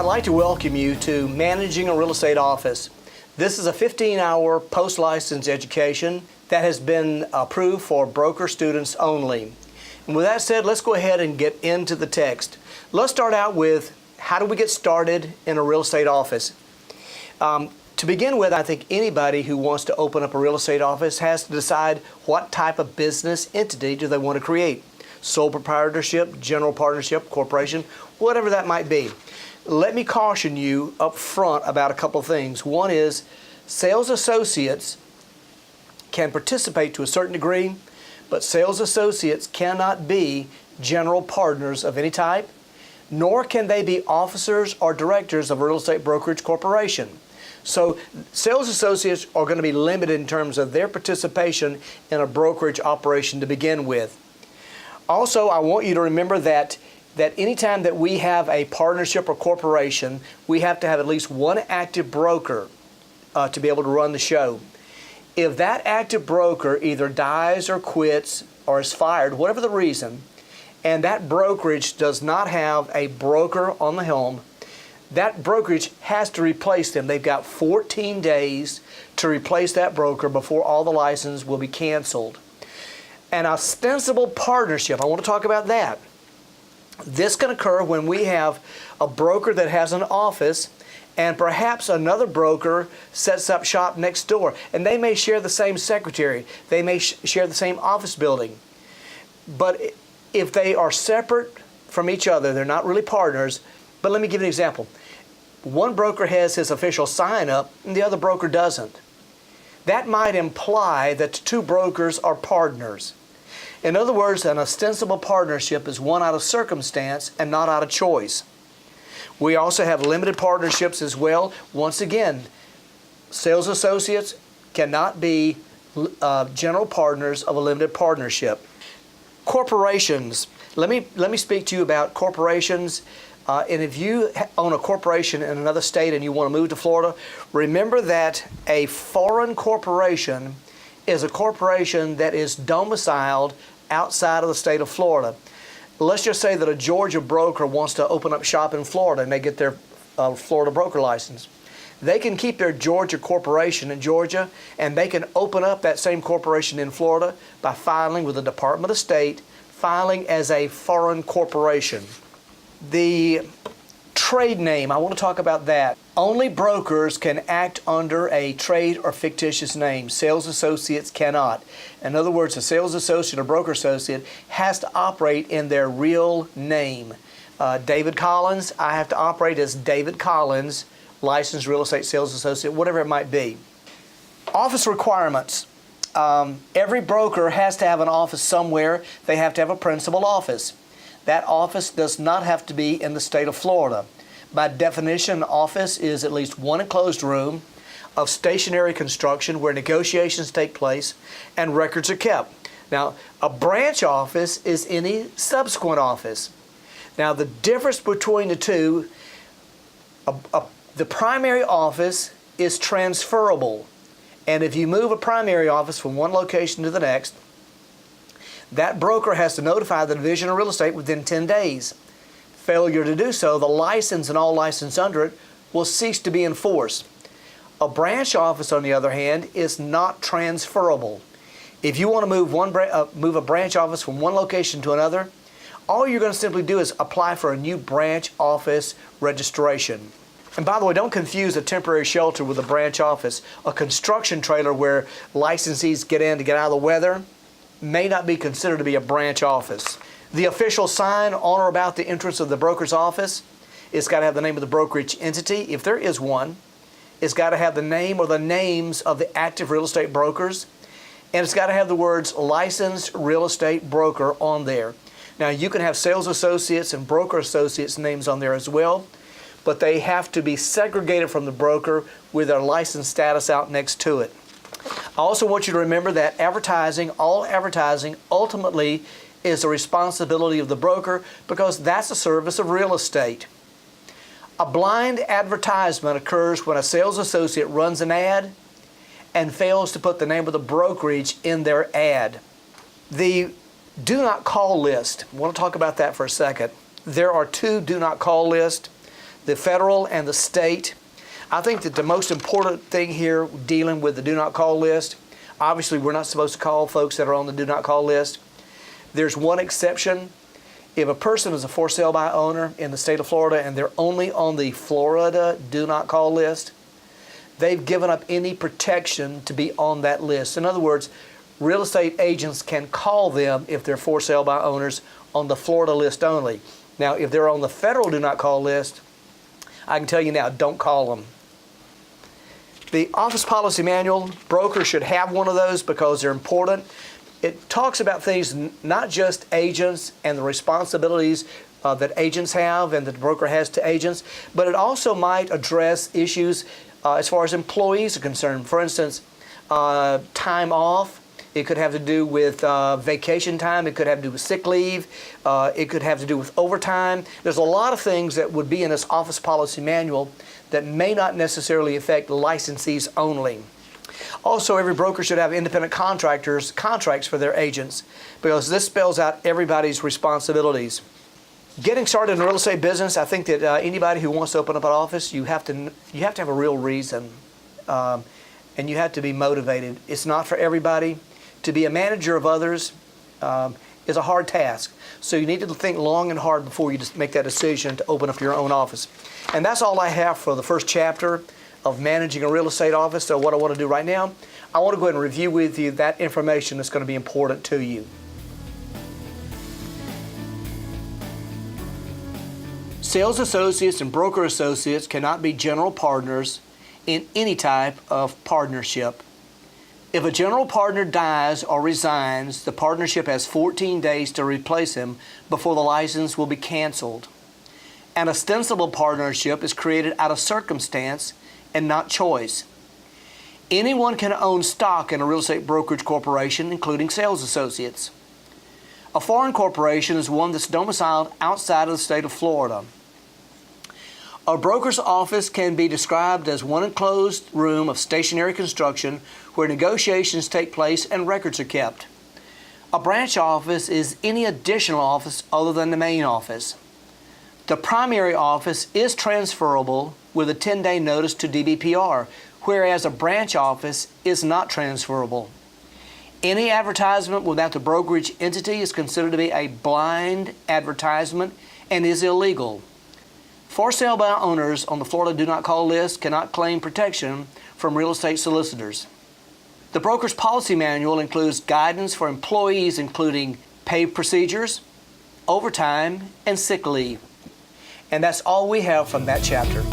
I'd like to welcome you to Managing a Real Estate Office. This is a 15-hour post-license education that has been approved for broker students only. And with that said, let's go ahead and get into the text. Let's start out with how do we get started in a real estate office? To begin with, I think anybody who wants to open up a real estate office has to decide what type of business entity do they want to create. Sole proprietorship, general partnership, corporation, whatever that might be. Let me caution you up front about a couple of things. One is sales associates can participate to a certain degree, but sales associates cannot be general partners of any type, nor can they be officers or directors of a real estate brokerage corporation. So sales associates are going to be limited in terms of their participation in a brokerage operation to begin with. Also, I want you to remember that anytime that we have a partnership or corporation, we have to have at least one active broker to be able to run the show. If that active broker either dies or quits or is fired, whatever the reason, and that brokerage does not have a broker on the helm, that brokerage has to replace them. They've got 14 days to replace that broker before all the license will be canceled. An ostensible partnership, I want to talk about that. This can occur when we have a broker that has an office and perhaps another broker sets up shop next door, and they may share the same secretary. They may share the same office building. But if they are separate from each other, they're not really partners. But let me give you an example. One broker has his official sign up and the other broker doesn't. That might imply that the two brokers are partners. In other words, an ostensible partnership is one out of circumstance and not out of choice. We also have limited partnerships as well. Once again, sales associates cannot be general partners of a limited partnership. Corporations. Let me speak to you about corporations. And if you own a corporation in another state and you want to move to Florida, remember that a foreign corporation is a corporation that is domiciled outside of the state of Florida. Let's just say that a Georgia broker wants to open up shop in Florida and they get their Florida broker license. They can keep their Georgia corporation in Georgia, and they can open up that same corporation in Florida by filing with the Department of State, filing as a foreign corporation. The trade name, I want to talk about that. Only brokers can act under a trade or fictitious name. Sales associates cannot. In other words, a sales associate or broker associate has to operate in their real name. David Collins, I have to operate as David Collins, licensed real estate sales associate, whatever it might be. Office requirements. Every broker has to have an office somewhere. They have to have a principal office. That office does not have to be in the state of Florida. By definition, an office is at least one enclosed room of stationary construction where negotiations take place and records are kept. Now, a branch office is any subsequent office. Now, the difference between the two, the primary office is transferable. And if you move a primary office from one location to the next, that broker has to notify the Division of Real Estate within 10 days. Failure to do so, the license and all license under it will cease to be in force. A branch office, on the other hand, is not transferable. If you want to move a branch office from one location to another, all you're going to simply do is apply for a new branch office registration. And by the way, don't confuse a temporary shelter with a branch office. A construction trailer where licensees get in to get out of the weather may not be considered to be a branch office. The official sign on or about the entrance of the broker's office, it's got to have the name of the brokerage entity, if there is one. It's got to have the name or the names of the active real estate brokers. And it's got to have the words licensed real estate broker on there. Now, you can have sales associates and broker associates names on there as well, but they have to be segregated from the broker with their license status out next to it. I also want you to remember that all advertising ultimately is the responsibility of the broker because that's a service of real estate. A blind advertisement occurs when a sales associate runs an ad and fails to put the name of the brokerage in their ad. The do not call list, I want to talk about that for a second. There are two do not call lists. the federal and the state. I think that the most important thing here dealing with the do not call list, obviously we're not supposed to call folks that are on the do not call list. There's one exception. If a person is a for sale by owner in the state of Florida and they're only on the Florida do not call list, they've given up any protection to be on that list. In other words, real estate agents can call them if they're for sale by owners on the Florida list only. Now, if they're on the federal do not call list, I can tell you now, don't call them. The office policy manual, brokers should have one of those because they're important. It talks about things, not just agents and the responsibilities that agents have and that the broker has to agents, but it also might address issues as far as employees are concerned. For instance, time off. It could have to do with vacation time. It could have to do with sick leave. It could have to do with overtime. There's a lot of things that would be in this office policy manual that may not necessarily affect licensees only. Also, every broker should have independent contracts for their agents because this spells out everybody's responsibilities. Getting started in the real estate business, I think that anybody who wants to open up an office, you have to have a real reason, and you have to be motivated. It's not for everybody. To be a manager of others is a hard task. So you need to think long and hard before you just make that decision to open up your own office. And that's all I have for the first chapter of managing a real estate office. So what I want to do right now, I want to go ahead and review with you that information that's going to be important to you. Sales associates and broker associates cannot be general partners in any type of partnership. If a general partner dies or resigns, the partnership has 14 days to replace him before the license will be canceled. An ostensible partnership is created out of circumstance and not choice. Anyone can own stock in a real estate brokerage corporation, including sales associates. A foreign corporation is one that's domiciled outside of the state of Florida. A broker's office can be described as one enclosed room of stationary construction where negotiations take place and records are kept. A branch office is any additional office other than the main office. The primary office is transferable with a 10-day notice to DBPR, whereas a branch office is not transferable. Any advertisement without the brokerage entity is considered to be a blind advertisement and is illegal. For sale by owners on the Florida Do Not Call list cannot claim protection from real estate solicitors. The broker's policy manual includes guidance for employees including pay procedures, overtime, and sick leave. And that's all we have from that chapter.